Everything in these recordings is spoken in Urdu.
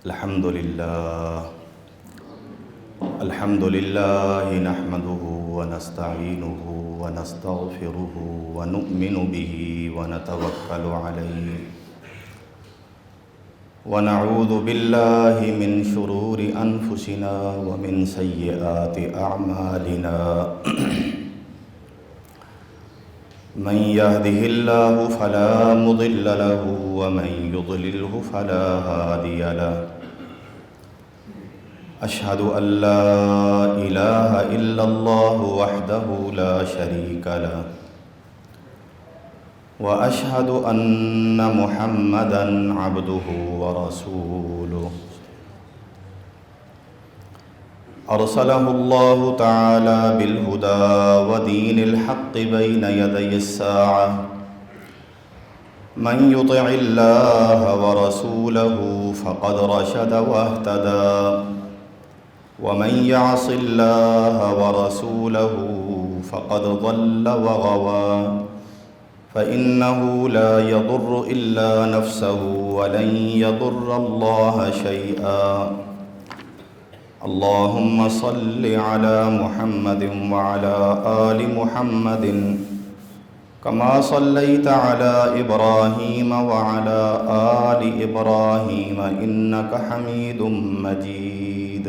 الحمد لله نحمده ونستعينه ونستغفره ونؤمن به ونتوكل عليه ونعوذ بالله من شرور أنفسنا ومن سيئات أعمالنا من يهده الله فلا مضل له ومن يضلله فلا هادي له أشهد أن لا إله إلا الله وحده لا شريك له وأشهد أن محمدًا عبده ورسوله أرسله الله تعالى بالهدى ودين الحق بين يدي الساعة من يطع الله ورسوله فقد رشد واهتدى ومن يعص الله ورسوله فقد ضل وغوى فإنه لا يضر إلا نفسه ولن يضر الله شيئا اللهم صل على محمد وعلى آل محمد كما صليت على إبراهيم وعلى آل إبراهيم إنك حميد مجيد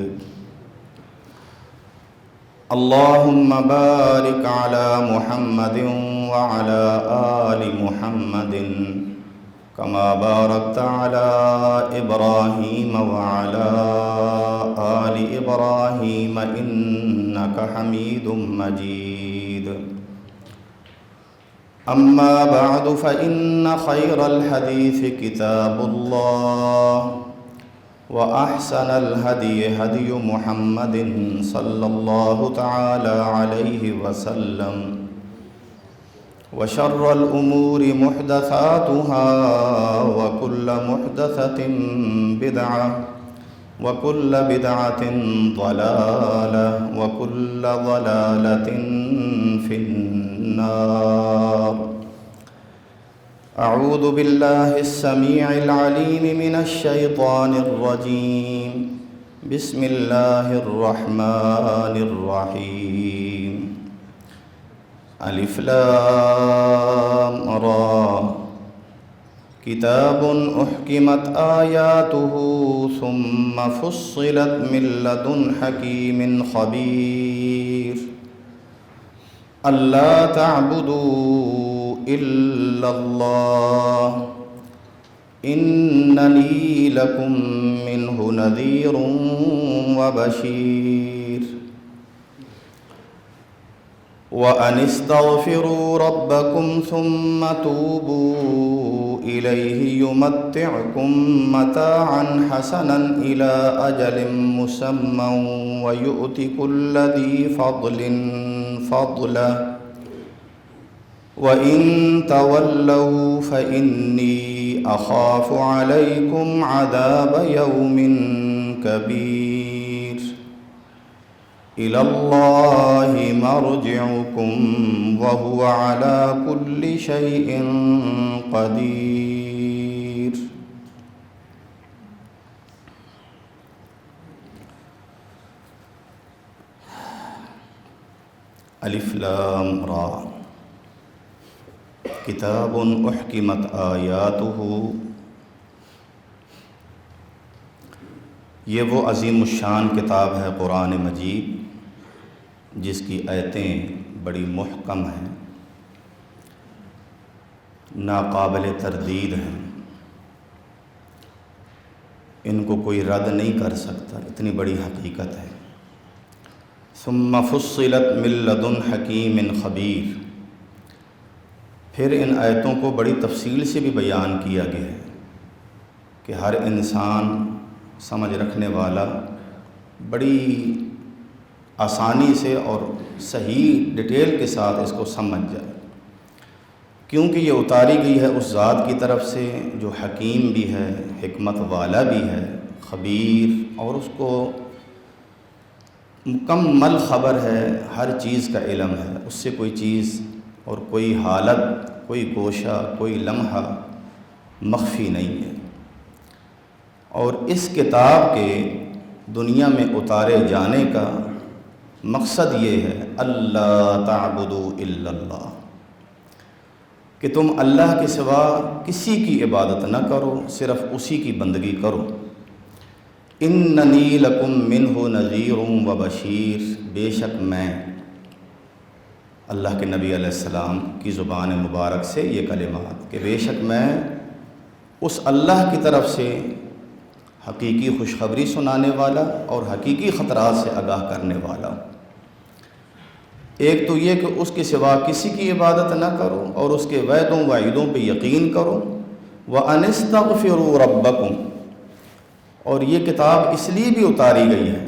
اللهم بارك على محمد وعلى آل محمد كما باركت على إبراهيم وعلى آل إبراهيم إنك حميد مجيد أما بعد فإن خير الحديث كتاب الله وأحسن الهدي هدي محمد صلى الله تعالى عليه وسلم وشر الأمور محدثاتها وكل محدثة بدعة وكل بدعة ضلالة وكل ضلالة في النار أعوذ بالله السميع العليم من الشيطان الرجيم بسم الله الرحمن الرحيم الف لام را كتاب أحكمت آياته ثم فصلت من لدن حكيم خبير ألا تعبدوا إلا الله إنني لكم منه نذير وبشير وأن استغفروا ربكم ثم توبوا إليه يمتعكم متاعا حسنا إلى أجل مسمى ويؤت كل ذي فضل فضله وإن تولوا فإني أخاف عليكم عذاب يوم كبير إلى الله مرجعكم وهو على كل شيء قدير الف لام را کتاب احکمت آیاتہ، یہ وہ عظیم الشان کتاب ہے قرآن مجید جس کی آیتیں بڑی محکم ہیں، ناقابل تردید ہیں، ان کو کوئی رد نہیں کر سکتا، اتنی بڑی حقیقت ہے۔ ثم فصلت من لدن حکیم خبیر، پھر ان آیتوں کو بڑی تفصیل سے بھی بیان کیا گیا ہے کہ ہر انسان سمجھ رکھنے والا بڑی آسانی سے اور صحیح ڈیٹیل کے ساتھ اس کو سمجھ جائے، کیونکہ یہ اتاری گئی ہے اس ذات کی طرف سے جو حکیم بھی ہے، حکمت والا بھی ہے، خبیر، اور اس کو مکمل خبر ہے، ہر چیز کا علم ہے، اس سے کوئی چیز اور کوئی حالت، کوئی گوشہ، کوئی لمحہ مخفی نہیں ہے۔ اور اس کتاب کے دنیا میں اتارے جانے کا مقصد یہ ہے اللہ تعبدوا الا اللہ، کہ تم اللہ کے سوا کسی کی عبادت نہ کرو، صرف اسی کی بندگی کرو۔ اننی لکم منہ نذیر و بشیر، بے شک میں، اللہ کے نبی علیہ السلام کی زبان مبارک سے یہ کلمات، کہ بے شک میں اس اللہ کی طرف سے حقیقی خوشخبری سنانے والا اور حقیقی خطرات سے آگاہ کرنے والا۔ ایک تو یہ کہ اس کے سوا کسی کی عبادت نہ کرو اور اس کے وعدوں وعیدوں پہ یقین کرو۔ وَأَنِ اسْتَغْفِرُوا رَبَّكُمْ، اور یہ کتاب اس لیے بھی اتاری گئی ہے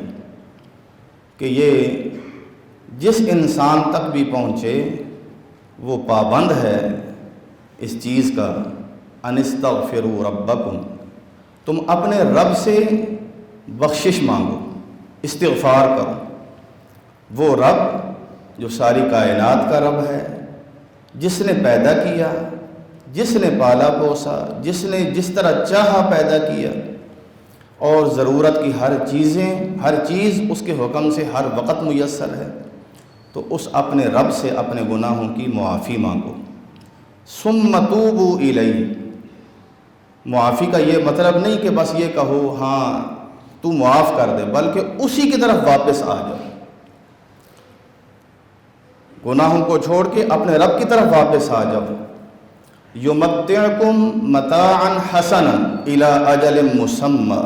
کہ یہ جس انسان تک بھی پہنچے وہ پابند ہے اس چیز کا، أَنِ اسْتَغْفِرُوا رَبَّكُمْ، تم اپنے رب سے بخشش مانگو، استغفار کرو۔ وہ رب جو ساری کائنات کا رب ہے، جس نے پیدا کیا، جس نے پالا پوسا، جس نے جس طرح چاہا پیدا کیا، اور ضرورت کی ہر چیز اس کے حکم سے ہر وقت میسر ہے، تو اس اپنے رب سے اپنے گناہوں کی معافی مانگو۔ ثم توبوا الیہ، معافی کا یہ مطلب نہیں کہ بس یہ کہو ہاں تو معاف کر دے، بلکہ اسی کی طرف واپس آ جاؤ، گناہوں کو چھوڑ کے اپنے رب کی طرف واپس آ جاؤ۔ یمتعکم متاعا حسنا الی اجل مسمی،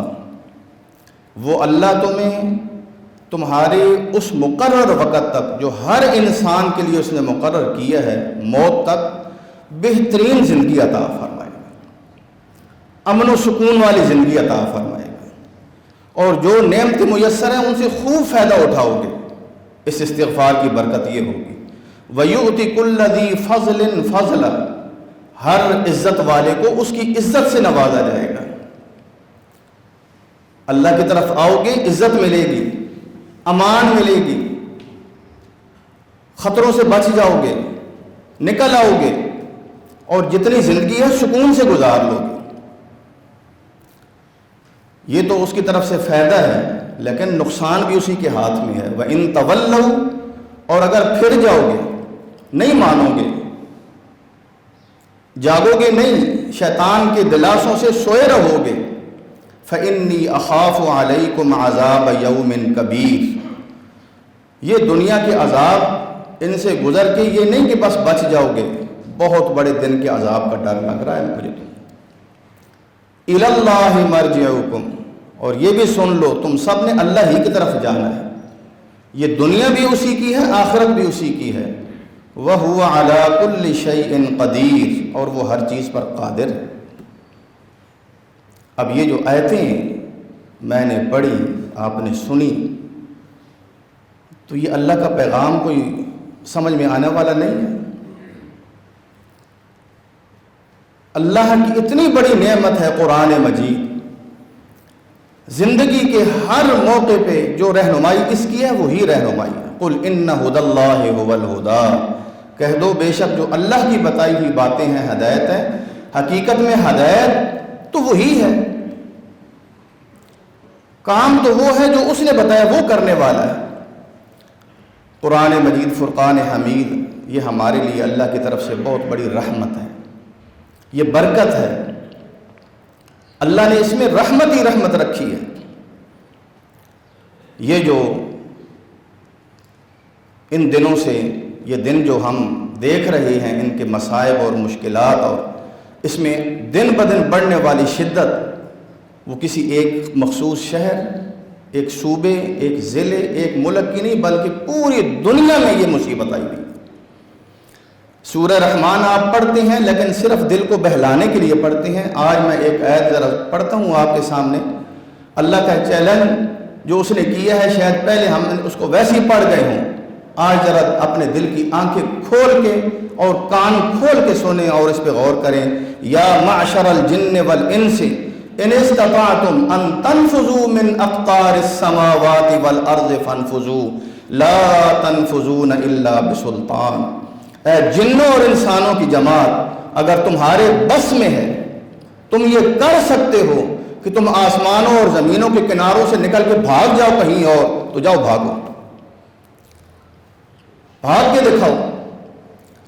وہ اللہ تمہیں تمہارے اس مقرر وقت تک جو ہر انسان کے لیے اس نے مقرر کیا ہے، موت تک بہترین زندگی عطا فرمائے گا، امن و سکون والی زندگی عطا فرمائے گا، اور جو نعمتیں میسر ہیں ان سے خوب فائدہ اٹھاؤ گے۔ اس استغفار کی برکت یہ ہوگی، وَيُؤْتِ كُلَّ ذِي فَضْلٍ فَضْلًا، ہر عزت والے کو اس کی عزت سے نوازا جائے گا۔ اللہ کی طرف آؤ گے، عزت ملے گی، امان ملے گی، خطروں سے بچ جاؤ گے، نکل آؤ گے، اور جتنی زندگی ہے سکون سے گزار لو گے۔ یہ تو اس کی طرف سے فائدہ ہے، لیکن نقصان بھی اسی کے ہاتھ میں ہے۔ وَإِن تَوَلَّوْا، اور اگر پھر جاؤ گے، نہیں مانو گے، جاگو گے نہیں، شیطان کے دلاسوں سے سوئے رہو گے، فَإِنِّي أَخَافُ عَلَيْكُمْ عَذَابَ يَوْمٍ كَبِيرٍ، یہ دنیا کے عذاب ان سے گزر کے یہ نہیں کہ بس بچ جاؤ گے، بہت بڑے دن کے عذاب کا ڈر لگ رہا ہے مجھے تو۔ إِلَى اللَّهِ مَرْجِعُكُمْ، اور یہ بھی سن لو تم سب نے اللہ ہی کی طرف جانا ہے، یہ دنیا بھی اسی کی ہے، آخرت بھی اسی کی ہے۔ وَهُوَ عَلَى كُلِّ شَيْءٍ قَدِيرٌ، اور وہ ہر چیز پر قادر ہے۔ اب یہ جو آیتیں میں نے پڑھی، آپ نے سنی، تو یہ اللہ کا پیغام کوئی سمجھ میں آنے والا نہیں ہے۔ اللہ کی اتنی بڑی نعمت ہے قرآن مجید، زندگی کے ہر موقع پہ جو رہنمائی اس کی ہے وہی رہنمائی ہے۔ قُلْ إِنَّ هُدَى اللَّهِ هُوَ الْهُدَى، کہہ دو بے شک جو اللہ کی بتائی ہوئی باتیں ہیں ہدایت ہے، حقیقت میں ہدایت تو وہی ہے، کام تو وہ ہے جو اس نے بتایا وہ کرنے والا ہے۔ قرآن مجید فرقان حمید یہ ہمارے لیے اللہ کی طرف سے بہت بڑی رحمت ہے، یہ برکت ہے، اللہ نے اس میں رحمت ہی رحمت رکھی ہے۔ یہ جو ان دنوں سے یہ دن جو ہم دیکھ رہے ہیں، ان کے مصائب اور مشکلات، اور اس میں دن بدن بڑھنے والی شدت، وہ کسی ایک مخصوص شہر، ایک صوبے، ایک ضلع، ایک ملک کی نہیں بلکہ پوری دنیا میں یہ مصیبت آئی ہوئی۔ سورہ رحمان آپ پڑھتے ہیں لیکن صرف دل کو بہلانے کے لیے پڑھتے ہیں۔ آج میں ایک آیت ذرا پڑھتا ہوں آپ کے سامنے، اللہ کا چیلنج جو اس نے کیا ہے، شاید پہلے ہم اس کو ویسے ہی پڑھ گئے ہوں، آج ذرا اپنے دل کی آنکھیں کھول کے اور کان کھول کے سنیں اور اس پہ غور کریں۔ یا معشر الجن والانس ان استطعتم ان تنفذوا من اقطار السماوات والارض فانفذوا لا تنفذون الا بسلطان، اے جنوں اور انسانوں کی جماعت، اگر تمہارے بس میں ہے، تم یہ کر سکتے ہو کہ تم آسمانوں اور زمینوں کے کناروں سے نکل کے بھاگ جاؤ کہیں اور، تو جاؤ بھاگو، بھاگ کے دکھاؤ۔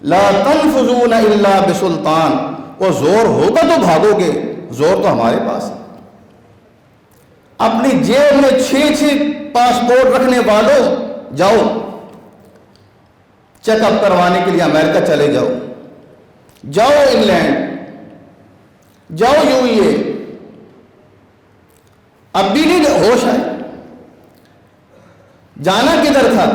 لا تنفذون الا بسلطان، وہ زور ہوگا تو بھاگو گے، زور تو ہمارے پاس ہے۔ اپنی جیب میں 6 پاسپورٹ رکھنے والوں، جاؤ چیک اپ کروانے کے لیے امریکہ چلے جاؤ، جاؤ انگلینڈ، جاؤ USA، اب بھی نہیں ہوش ہے، جانا کدھر تھا؟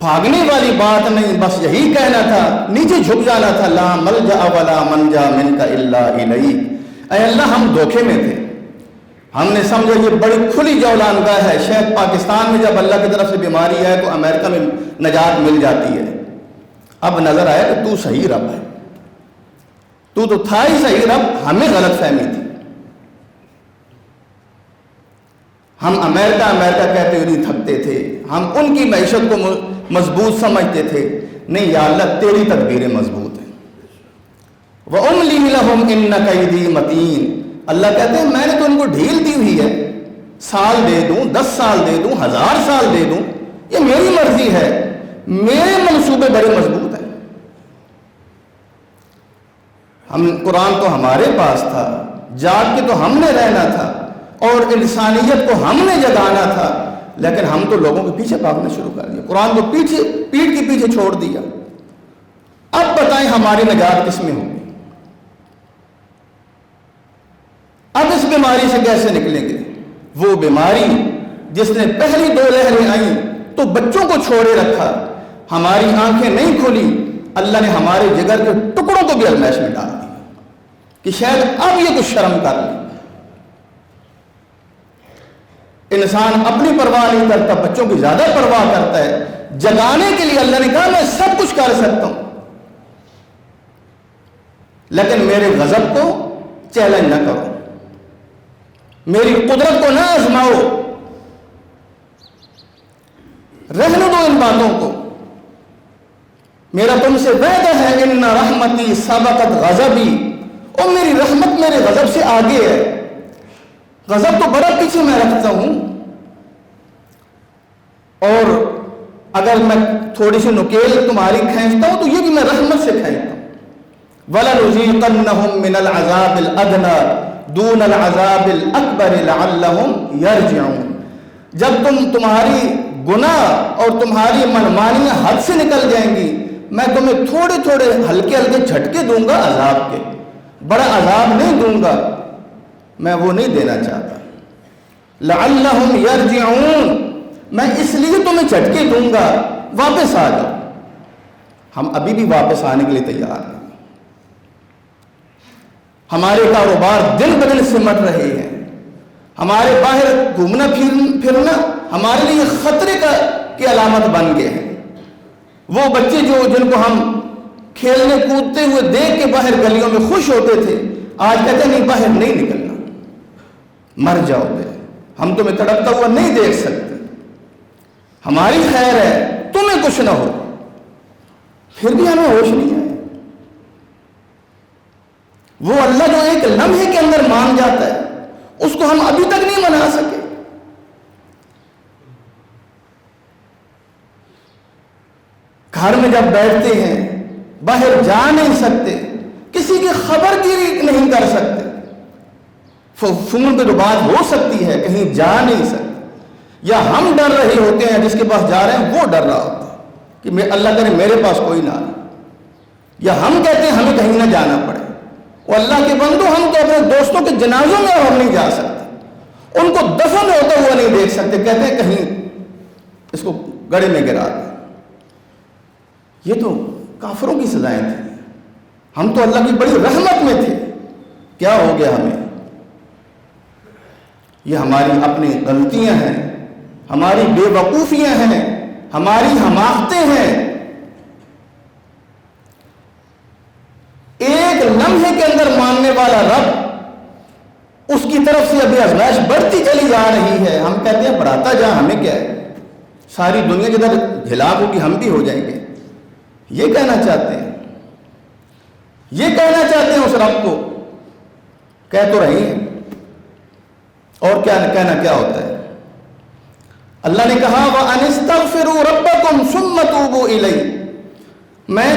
بھاگنے والی بات نہیں، بس یہی کہنا تھا، نیچے جھک جانا تھا، لا ملجا ولا منجا منک الا الیک۔ اے اللہ ہم دھوکے میں تھے، ہم نے سمجھا یہ بڑی کھلی جولانگاہ ہے، شاید پاکستان میں جب اللہ کی طرف سے بیماری ہے تو امریکہ میں نجات مل جاتی ہے۔ اب نظر آیا کہ تو صحیح رب ہے، تو تھا ہی صحیح رب، ہمیں غلط فہمی تھی، ہم امریکہ کہتے ہوئے نہیں تھکتے تھے، ہم ان کی معیشت کو مضبوط سمجھتے تھے، نہیں یا اللہ تیری تدبیریں مضبوط ہیں۔ وَأُمْلِي لَهُمْ إِنَّ كَيْدِي مَتِينٌ، اللہ کہتے ہیں میں نے تو ان کو ڈھیل دی ہوئی ہے، سال دے دوں، 10 سال دے دوں، 1000 سال دے دوں، یہ میری مرضی ہے، میرے منصوبے بڑے مضبوط ہیں۔ قرآن تو ہمارے پاس تھا، جاگ کے تو ہم نے رہنا تھا اور انسانیت کو ہم نے جگانا تھا، لیکن ہم تو لوگوں کے پیچھے بھاگنا شروع کر دیا، قرآن کو پیٹھ کے پیچھے چھوڑ دیا۔ اب بتائیں ہماری نجات کس میں ہوگی؟ اب اس بیماری سے کیسے نکلیں گے؟ وہ بیماری جس نے پہلی 2 لہریں آئیں تو بچوں کو چھوڑے رکھا، ہماری آنکھیں نہیں کھولی، اللہ نے ہمارے جگر کے ٹکڑوں کو بھی المائش میں ڈال دیا کہ شاید اب یہ کچھ شرم کر لیں۔ انسان اپنی پرواہ نہیں کرتا، بچوں کی زیادہ پرواہ کرتا ہے۔ جگانے کے لیے اللہ نے کہا میں سب کچھ کر سکتا ہوں، لیکن میرے غضب کو چیلنج نہ کرو، میری قدرت کو نہ آزماؤ، رہنے دو ان باتوں کو۔ میرا تم سے وعدہ ہے ان رحمتی سبقت غضبی، اور میری رحمت میرے غضب سے آگے ہے، غضب تو بڑا پیچھے میں رکھتا ہوں، اور اگر میں تھوڑی سی نکیل تمہاری کھینچتا ہوں تو یہ بھی میں رحمت سے کھینچتا ہوں۔ وَلَنُذِيقَنَّهُم مِّنَ الْعَذَابِ الْأَدْنَىٰ دُونَ الْعَذَابِ الْأَكْبَرِ لَعَلَّهُمْ يَرْجِعُونَ، جب تمہاری گناہ اور تمہاری منمانیاں حد سے نکل جائیں گی، میں تمہیں تھوڑے تھوڑے ہلکے ہلکے جھٹکے دوں گا عذاب کے، بڑا عذاب نہیں دوں گا، میں وہ نہیں دینا چاہتا۔ لَعَلَّهُمْ يَرْجِعُونَ، میں اس لیے تمہیں جھٹکے دوں گا، واپس آ جاؤ۔ ہم ابھی بھی واپس آنے کے لیے تیار ہیں، ہمارے کاروبار دن بدن سمٹ رہے ہیں، ہمارے باہر گھومنا پھرنا ہمارے لیے خطرے کی علامت بن گئے ہیں۔ وہ بچے جن کو ہم کھیلنے کودتے ہوئے دیکھ کے باہر گلیوں میں خوش ہوتے تھے، آج کہتے ہیں نہیں باہر نہیں نکلنا، مر جاؤ گے، ہم تمہیں تڑپتا ہوا نہیں دیکھ سکتے، ہماری خیر ہے تمہیں کچھ نہ ہو، پھر بھی ہمیں ہوش نہیں ہے۔ وہ اللہ جو ایک لمحے کے اندر مان جاتا ہے، اس کو ہم ابھی تک نہیں منا سکے۔ گھر میں جب بیٹھتے ہیں باہر جا نہیں سکتے، کسی کی خبر گیری نہیں کر سکتے، فون پہ تو بات ہو سکتی ہے، کہیں جا نہیں سکتے، یا ہم ڈر رہے ہوتے ہیں، جس کے پاس جا رہے ہیں وہ ڈر رہا ہوتا ہے کہ اللہ کرے میرے پاس کوئی نہ آئے، یا ہم کہتے ہیں ہمیں کہیں نہ جانا پڑے۔ وہ اللہ کے بندو، ہم تو اپنے دوستوں کے جنازوں میں ہم نہیں جا سکتے، ان کو دفن ہوتا ہوا نہیں دیکھ سکتے، کہتے ہیں کہیں اس کو گڑھے میں گرا دیں۔ یہ تو کافروں کی سزائیں تھیں، ہم تو اللہ کی بڑی رحمت میں تھے، کیا ہو گیا ہمیں؟ یہ ہماری اپنی غلطیاں ہیں، ہماری بے وقوفیاں ہیں، ہماری حماقتیں ہیں۔ ایک لمحے کے اندر ماننے والا رب، اس کی طرف سے ابھی آزمائش بڑھتی چلی جا رہی ہے، ہم کہتے ہیں بڑھاتا جا، ہمیں کیا ہے، ساری دنیا کے اندر ہلاک ہوگی ہم بھی ہو جائیں گے۔ یہ کہنا چاہتے ہیں، یہ کہنا چاہتے ہیں اس رب کو، کہہ تو رہے ہیں اور کیا کہنا کیا ہوتا ہے؟ اللہ نے کہا وَأَنِ اسْتَغْفِرُوا رَبَّكُمْ ثُمَّ تُوبُوا إِلَيْهِ، میں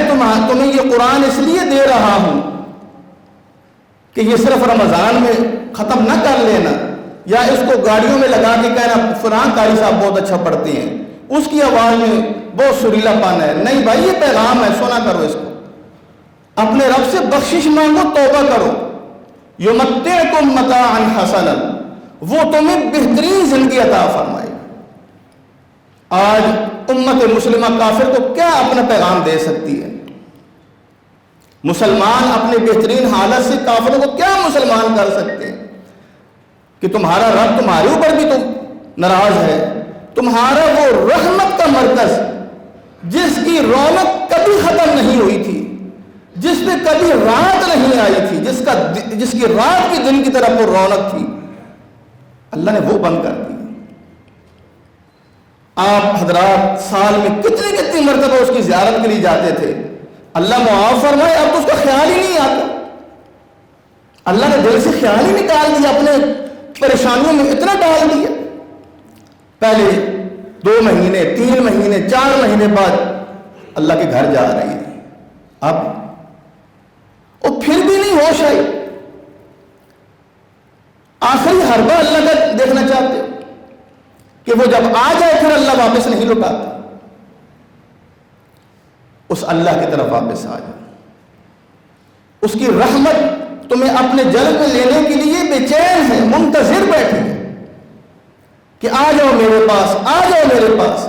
تمہیں یہ قرآن اس لیے دے رہا ہوں کہ یہ صرف رمضان میں ختم نہ کر لینا، یا اس کو گاڑیوں میں لگا کے کہنا فلان قاری صاحب بہت اچھا پڑھتے ہیں، اس کی آواز میں بہت سریلا پن ہے۔ نہیں بھائی، یہ پیغام ہے، سنا کرو اس کو، اپنے رب سے بخشش مانگو، توبہ کرو۔ یمتعکم متاعا حسنا، وہ تمہیں بہترین زندگی عطا فرمائے۔ آج امت مسلمہ کافر کو کیا اپنا پیغام دے سکتی ہے؟ مسلمان اپنے بہترین حالت سے کافروں کو کیا مسلمان کر سکتے ہیں؟ کہ تمہارا رب تمہارے اوپر بھی تو ناراض ہے، تمہارا وہ رحمت کا مرکز جس کی رونق کبھی ختم نہیں ہوئی تھی، جس پہ کبھی رات نہیں آئی تھی، جس کی رات بھی دن کی طرح وہ رونق تھی، اللہ نے وہ بند کر دی۔ آپ حضرات سال میں کتنی مرتبہ اس کی زیارت کے لیے جاتے تھے، اللہ معاف فرمائے، اب تو اس کا خیال ہی نہیں آتا۔ اللہ نے دل سے خیال ہی نکال دیا، اپنے پریشانیوں میں اتنا ڈال دیا۔ پہلے 2 مہینے 3 مہینے 4 مہینے بعد اللہ کے گھر جا رہی ہے، اب اور پھر بھی نہیں ہوش آئی۔ آخری حربہ اللہ کا دیکھنا چاہتے کہ وہ جب آ جائے پھر اللہ واپس نہیں لوٹاتا، اس اللہ کی طرف واپس آ جائے۔ اس کی رحمت تمہیں اپنے جلب میں لینے کے لیے بے چین ہے، منتظر بیٹھی ہے کہ آ جاؤ میرے پاس، آ جاؤ میرے پاس۔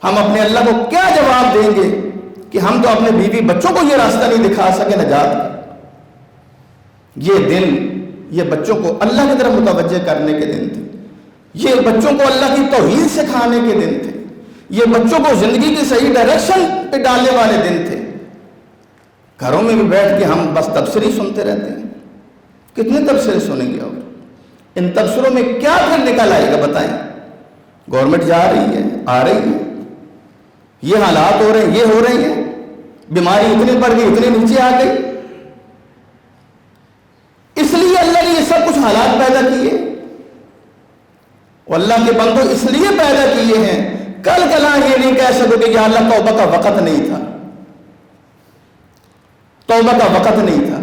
ہم اپنے اللہ کو کیا جواب دیں گے کہ ہم تو اپنے بیوی بچوں کو یہ راستہ نہیں دکھا سکے نجات کا؟ یہ دن، یہ بچوں کو اللہ کی طرف متوجہ کرنے کے دن تھے، یہ بچوں کو اللہ کی توحید سکھانے کے دن تھے، یہ بچوں کو زندگی کی صحیح ڈائریکشن پہ ڈالنے والے دن تھے۔ گھروں میں بھی بیٹھ کے ہم بس تبصرے سنتے رہتے ہیں، کتنے تبصرے سنیں گے؟ اور ان تبصروں میں کیا پھر نکل آئے گا بتائیں؟ گورنمنٹ جا رہی ہے، آ رہی ہے، یہ حالات ہو رہے ہیں، یہ ہو رہے ہیں، بیماری اتنی بڑھ گئی، اتنی نیچے آ گئی۔ اس لیے اللہ نے یہ سب کچھ حالات پیدا کیے، اللہ کے بندوں اس لیے پیدا کیے ہیں۔ کل کلا یہ نہیں کہہ سکو کہ یا اللہ توبہ کا وقت نہیں تھا، توبہ کا وقت نہیں تھا،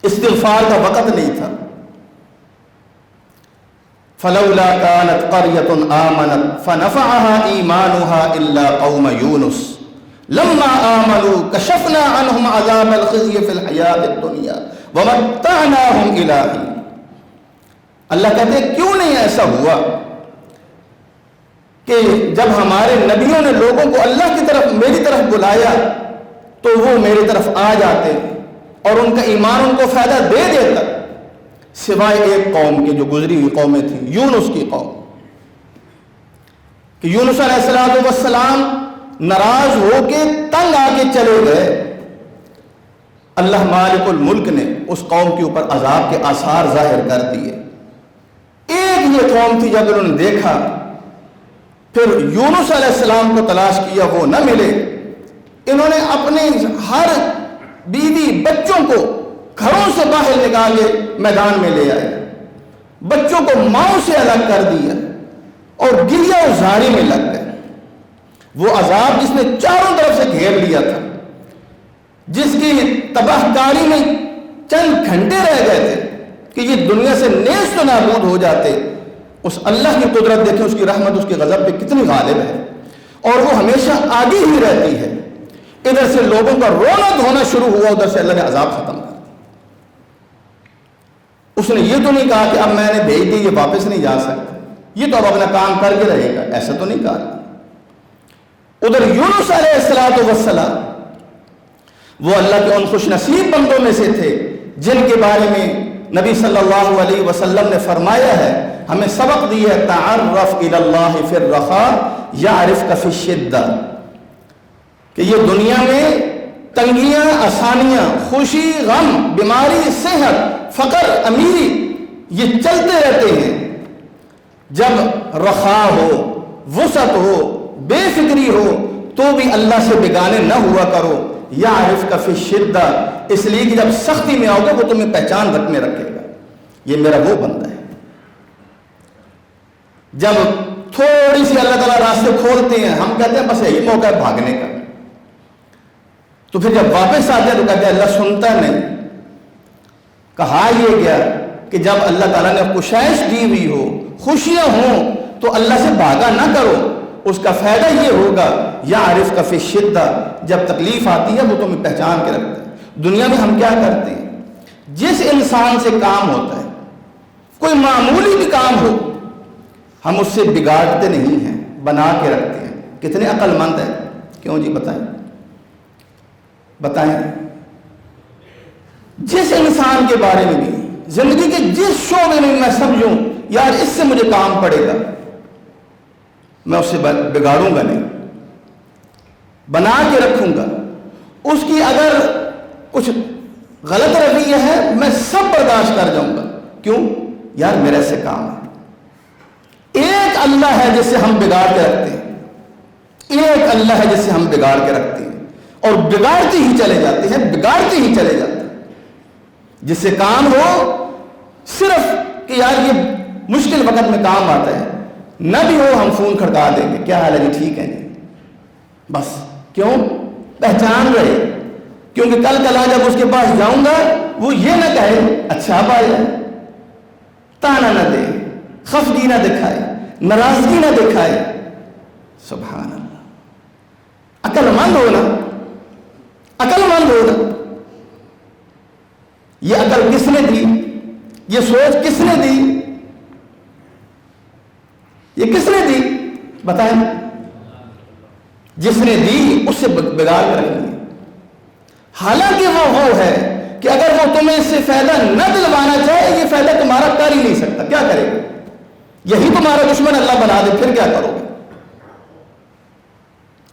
استغفار کا وقت نہیں تھا۔ فلولا كانت قرية آمنت فنفعها إيمانها إلا قوم يونس لما آمنوا كشفنا عنهم عذاب الخزي في الحياة الدنيا ومتعناهم إلى حين۔ اللہ کہتے ہیں کیوں نہیں ایسا ہوا کہ جب ہمارے نبیوں نے لوگوں کو اللہ کی طرف، میری طرف بلایا تو وہ میری طرف آ جاتے اور ان کا ایمان ان کو فائدہ دے دیتا، سوائے ایک قوم کے جو گزری ہوئی قومیں تھیں، یونس کی قوم، کہ یونس علیہ السلام ناراض ہو کے تنگ آ کے چلے گئے۔ اللہ مالک الملک نے اس قوم کے اوپر عذاب کے آثار ظاہر کر دیے۔ ایک یہ قوم تھی، جب انہوں نے دیکھا پھر یونس علیہ السلام کو تلاش کیا، وہ نہ ملے، انہوں نے اپنے ہر بیوی بچوں کو گھروں سے باہر نکال کے میدان میں لے آئے، بچوں کو ماؤں سے الگ کر دیا اور گریہ و زاری میں لگ گئے۔ وہ عذاب جس نے چاروں طرف سے گھیر لیا تھا، جس کی تباہ کاری میں چند گھنٹے رہ گئے تھے کہ یہ دنیا سے نیست و نابود ہو جاتے، اس اللہ کی قدرت دیکھیں، اس کی رحمت اس کے غضب پہ کتنی غالب ہے، اور وہ ہمیشہ آگے ہی رہتی ہے۔ ادھر سے لوگوں کا رونا دھونا شروع ہوا، ادھر سے اللہ نے عذاب ختم کر دیا۔ اس نے یہ تو نہیں کہا کہ اب میں نے بھیج دی، یہ واپس نہیں جا سکتا، یہ تو اب اپنا کام کر کے رہے گا، ایسا تو نہیں کہا۔ ادھر یونس علیہ السلام وہ اللہ کے ان خوش نصیب بندوں میں سے تھے جن کے بارے میں نبی صلی اللہ علیہ وسلم نے فرمایا ہے، ہمیں سبق دی ہے، تعرف الی اللہ فی الرخاء یعرفک فی الشدہ، کہ یہ دنیا میں تنگیاں، آسانیاں، خوشی، غم، بیماری، صحت، فقر، امیری، یہ چلتے رہتے ہیں۔ جب رخاء ہو، وسعت ہو، بے فکری ہو تو بھی اللہ سے بیگانے نہ ہوا کرو۔ یعرفک فی الشدہ، اس لیے کہ جب سختی میں آؤ گے وہ تمہیں پہچان رکھنے رکھے گا، یہ میرا وہ بندہ ہے، جب تھوڑی سی اللہ تعالیٰ راستے کھولتے ہیں ہم کہتے ہیں بس یہی موقع ہے بھاگنے کا، تو پھر جب واپس آتے ہیں تو کہتے ہیں اللہ سنتا نہیں۔ کہا یہ گیا کہ جب اللہ تعالیٰ نے کشائش دی ہوئی ہو، خوشیاں ہوں، تو اللہ سے بھاگا نہ کرو، اس کا فائدہ یہ ہوگا یعرف کا فی الشدہ، جب تکلیف آتی ہے وہ تمہیں پہچان کے رکھتا ہے۔ دنیا میں ہم کیا کرتے ہیں، جس انسان سے کام ہوتا ہے، کوئی معمولی بھی کام ہو، ہم اس سے بگاڑتے نہیں ہیں، بنا کے رکھتے ہیں۔ کتنے عقل مند ہیں؟ کیوں جی بتائیں بتائیں۔ جس انسان کے بارے میں بھی زندگی کے جس شعبے میں میں سمجھوں یار اس سے مجھے کام پڑے گا، میں اس سے بگاڑوں گا نہیں، بنا کے رکھوں گا۔ اس کی اگر کچھ غلط رویہ ہے میں سب برداشت کر جاؤں گا، کیوں؟ یار میرے سے کام ہے۔ ایک اللہ ہے جس سے ہم بگاڑ کے رکھتے ہیں، ایک اللہ ہے جس سے ہم بگاڑ کے رکھتے ہیں، اور بگاڑتے ہی چلے جاتے ہیں، بگاڑتے ہی چلے جاتے ہیں۔ جس سے کام ہو صرف کہ یار یہ مشکل وقت میں کام آتا ہے، نہ بھی ہو ہم فون کھڑکا دیں گے، کیا حال ہے جی، ٹھیک ہے جی، بس۔ کیوں؟ پہچان رہے، کیونکہ کل کلا جب اس کے پاس جاؤں گا وہ یہ نہ کہے اچھا بھائی ہے، تانا نہ دے، خفگی نہ دکھائے، ناراضگی نہ دکھائے۔ سبحان اللہ، عقل مند ہونا، عقل مند ہونا۔ یہ عقل کس نے دی؟ یہ سوچ کس نے دی؟ یہ کس نے دی؟ بتائیں۔ جس نے دی اس سے بگاڑ کر رکھنی ہے۔ حالانکہ وہ ہے کہ اگر وہ تمہیں اس سے فائدہ نہ دلوانا چاہے، یہ فائدہ تمہارا کر ہی نہیں سکتا، کیا کرے گا؟ یہی تمہارا دشمن اللہ بنا دے، پھر کیا کرو گے؟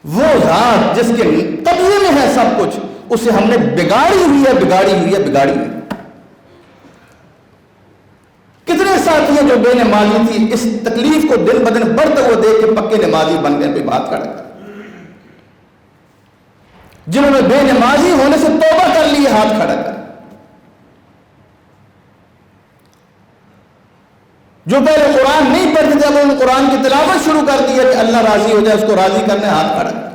وہ ذات جس کے قبضے میں ہے سب کچھ، اسے ہم نے بگاڑی ہوئی ہے، بگاڑی ہوئی ہے، بگاڑی ہوئی ہے۔ کتنے ساتھی ہیں جو بے نمازی تھی، اس تکلیف کو دن بدن بڑھتے ہوئے دیکھ کے پکے نمازی بن گئے، کوئی بات کر جنہوں نے بے نمازی ہونے سے توبہ کر لی، ہاتھ کھڑا کر۔ جو پہلے قرآن نہیں پڑھتے تھے، انہوں نے قرآن کی تلاوت شروع کر دی ہے کہ اللہ راضی ہو جائے، اس کو راضی کرنے ہاتھ کھڑا کر،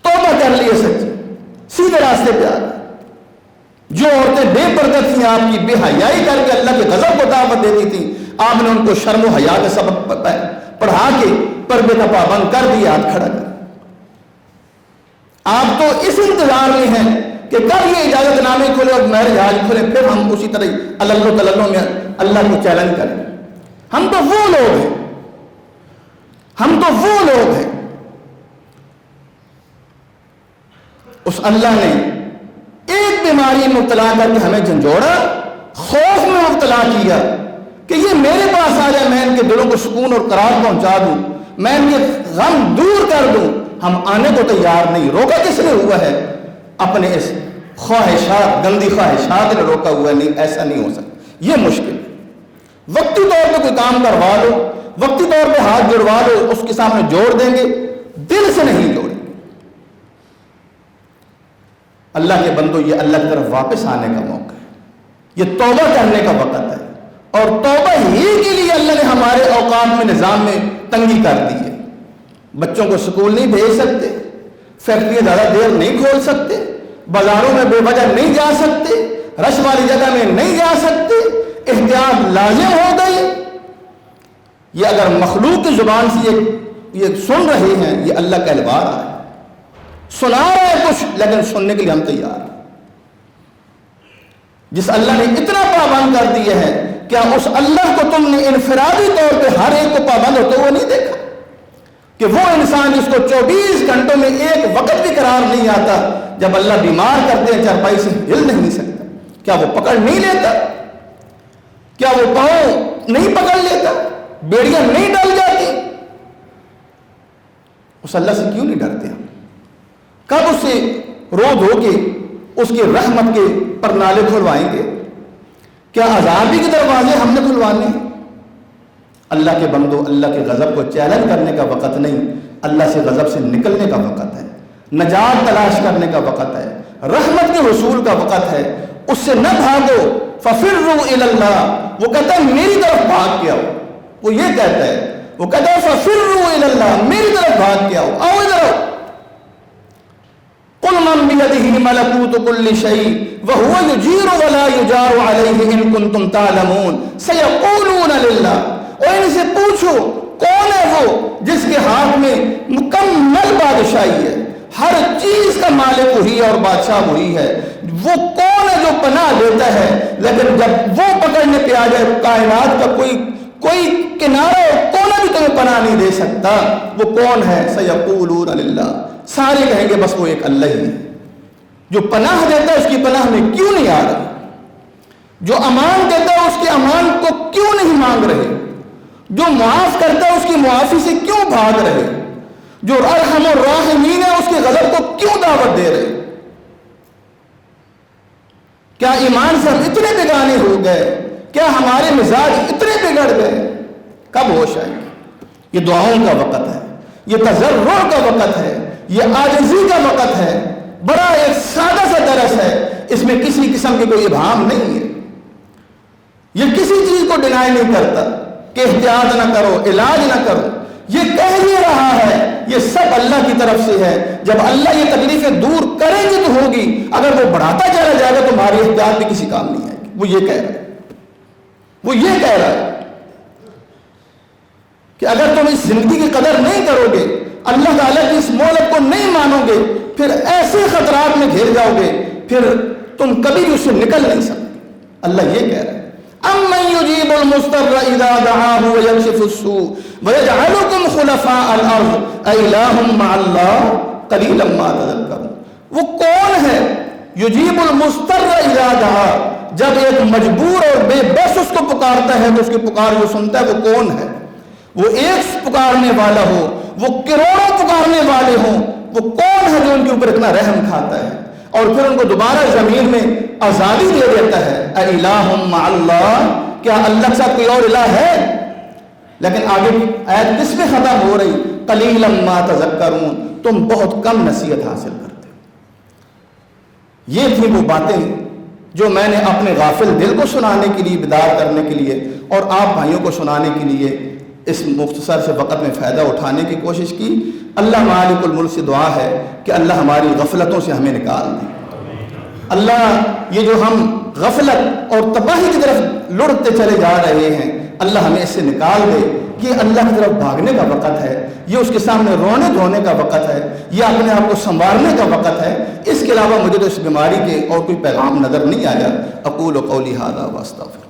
توبہ کر لی ہے، سچ سیدھے راستے پہ آ گئے۔ جو عورتیں بے پردہ تھیں، آپ کی بے حیائی کر کے اللہ کے غضب کو دعوت دیتی تھیں، آپ نے ان کو شرم و حیا کا سبق پڑھا کے پردے کا پابند کر دیا، ہاتھ کھڑا کر۔ آپ تو اس انتظار میں ہیں کہ کب یہ اجازت نامے کھلے اور میرج حاج کھلے، پھر ہم اسی طرح اللہ تلّوں میں اللہ کو چیلنج کریں۔ ہم تو وہ لوگ ہیں، ہم تو وہ لوگ ہیں۔ اس اللہ نے ایک بیماری مبتلا کر کے ہمیں جھنجھوڑا، خوف میں مبتلا کیا کہ یہ میرے پاس آ جائے، میں ان کے دلوں کو سکون اور قرار پہنچا دوں، میں ان کے غم دور کر دوں۔ ہم آنے کو تیار نہیں۔ روکا کس نے ہوا ہے؟ اپنے اس خواہشات، گندی خواہشات نے روکا ہوا ہے۔ نہیں، ایسا نہیں ہو سکتا، یہ مشکل ہے۔ وقتی طور پہ کوئی کام کروا لو، وقتی طور پہ ہاتھ جڑوا لو، اس کے سامنے جوڑ دیں گے، دل سے نہیں جوڑیں گے۔ اللہ کے بندو، یہ اللہ کی طرف واپس آنے کا موقع ہے، یہ توبہ کرنے کا وقت ہے، اور توبہ ہی کے لیے اللہ نے ہمارے اوقات میں نظام میں تنگی کر دی ہے۔ بچوں کو سکول نہیں بھیج سکتے، فیکٹریاں زیادہ دیر نہیں کھول سکتے، بازاروں میں بے وجہ نہیں جا سکتے، رش والی جگہ میں نہیں جا سکتے، احتیاط لازم ہو گئی۔ یہ اگر مخلوق کی زبان سے یہ سن رہے ہیں، یہ اللہ کا البار ہے، سنا رہا ہے کچھ، لیکن سننے کے لیے ہم تیار ہیں۔ جس اللہ نے اتنا پابند کر دیا ہے، کیا اس اللہ کو تم نے انفرادی طور پہ ہر ایک کو پابند ہوتے ہوئے نہیں دیکھا؟ کہ وہ انسان جس کو 24 گھنٹوں میں ایک وقت بھی قرار نہیں آتا، جب اللہ بیمار کرتے ہیں چارپائی سے ہل نہیں سکتا، کیا وہ پکڑ نہیں لیتا؟ کیا وہ پاؤں نہیں پکڑ لیتا؟ بیڑیاں نہیں ڈال جاتی؟ اس اللہ سے کیوں نہیں ڈرتے ہم؟ کب اس سے رو دھو کے اس کی رحمت کے پرنالے کھلوائیں گے؟ کیا عذابی کے دروازے ہم نے کھلوانے ہیں؟ اللہ کے بندو، اللہ کے غضب کو چیلنج کرنے کا وقت نہیں، اللہ سے غضب سے نکلنے کا وقت ہے، نجات تلاش کرنے کا وقت ہے، رحمت کے حصول کا وقت ہے۔ اس سے نہ بھاگو، ففروا الی اللہ، وہ کہتا ہے میری طرف بھاگ کے آؤ، وہ یہ کہتا ہے، وہ کہتا ہے ففروا الی اللہ، میری طرف بھاگ کے آؤ، آؤ ادھر آؤ۔ قل من بیدہ ملکوت کل شیء وہو یجیر ولا یجار علیہ ان کنتم تعلمون سیقولون للہ، اور ان سے پوچھو کون ہے وہ جس کے ہاتھ میں مکمل بادشاہی ہے، ہر چیز کا مالک وہی ہے اور بادشاہ وہی ہے، وہ کون ہے جو پناہ دیتا ہے، لیکن جب وہ پکڑنے پہ آ جائے کائنات کا کوئی کنارہ اور کونا بھی تمہیں پناہ نہیں دے سکتا، وہ کون ہے؟ سیقولون للہ، سارے کہیں گے بس وہ ایک اللہ ہی ہے۔ جو پناہ دیتا ہے اس کی پناہ میں کیوں نہیں آ رہے؟ جو امان دیتا ہے اس کے امان کو کیوں نہیں مانگ رہے؟ جو معاف کرتا ہے اس کی معافی سے کیوں بھاگ رہے؟ جو ارحم الراحمین ہے اس کے غضب کو کیوں دعوت دے رہے؟ کیا ایمان سے ہم اتنے بیگانے ہو گئے؟ کیا ہمارے مزاج اتنے بگڑ گئے؟ کب ہوش آئے گی؟ یہ دعاؤں کا وقت ہے، یہ تضرع کا وقت ہے، یہ عاجزی کا وقت ہے، بڑا ایک سادہ سا درس ہے، اس میں کسی قسم کی کوئی ابہام نہیں ہے، یہ کسی چیز کو ڈینائی نہیں کرتا کہ احتیاط نہ کرو، علاج نہ کرو، یہ کہہ یہ رہا ہے یہ سب اللہ کی طرف سے ہے، جب اللہ یہ تکلیفیں دور کریں گے تو ہوگی، اگر وہ بڑھاتا چلا جائے گا تو ہماری احتیاط بھی کسی کام نہیں آئے گی۔ وہ یہ کہہ رہا ہے، وہ یہ کہہ رہا ہے کہ اگر تم اس زندگی کی قدر نہیں کرو گے، اللہ تعالیٰ کی اس مہلت کو نہیں مانو گے، پھر ایسے خطرات میں گھر جاؤ گے، پھر تم کبھی بھی اس سے نکل نہیں سکتے۔ اللہ یہ کہہ رہا ہے أَمَّن يُجِيبُ الْمُضْطَرَّ إِذَا دَعَاهُ وَيَكْشِفُ السُّوءَ وَيَجْعَلُكُمْ خُلَفَاءَ الْأَرْضِ أَإِلَٰهٌ مَّعَ اللَّهِ قَلِيلًا مَّا تَذَكَّرُونَ۔ وہ کون ہے یجیب المضطر اذا دعا، جب ایک مجبور اور بے بس اس کو پکارتا ہے تو اس کی پکار جو سنتا ہے، وہ کون ہے؟ وہ ایک پکارنے والا ہو، وہ کروڑوں پکارنے والے ہوں، وہ کون ہے جو ان کے اوپر اتنا رحم کھاتا ہے اور پھر ان کو دوبارہ زمین میں آزادی دے دیتا ہے؟ اِلَٰهٌ مَّعَ اللَّهِ، کیا اللہ کے ساتھ کوئی اور الہ ہے؟ لیکن آگے آیت کس میں ختم ہو رہی؟ قَلِيلًا مَّا تَذَكَّرُونَ، تم بہت کم نصیحت حاصل کرتے ہو۔ یہ تھی وہ باتیں جو میں نے اپنے غافل دل کو سنانے کے لیے، بیدار کرنے کے لیے اور آپ بھائیوں کو سنانے کے لیے اس مختصر سے وقت میں فائدہ اٹھانے کی کوشش کی۔ اللہ مالک الملک سے دعا ہے کہ اللہ ہماری غفلتوں سے ہمیں نکال دے۔ اللہ یہ جو ہم غفلت اور تباہی کی طرف لڑتے چلے جا رہے ہیں، اللہ ہمیں اس سے نکال دے۔ یہ اللہ کی طرف بھاگنے کا وقت ہے، یہ اس کے سامنے رونے دھونے کا وقت ہے، یہ اپنے آپ کو سنوارنے کا وقت ہے۔ اس کے علاوہ مجھے تو اس بیماری کے اور کوئی پیغام نظر نہیں آیا۔ اقول قولی ھذا واستغفر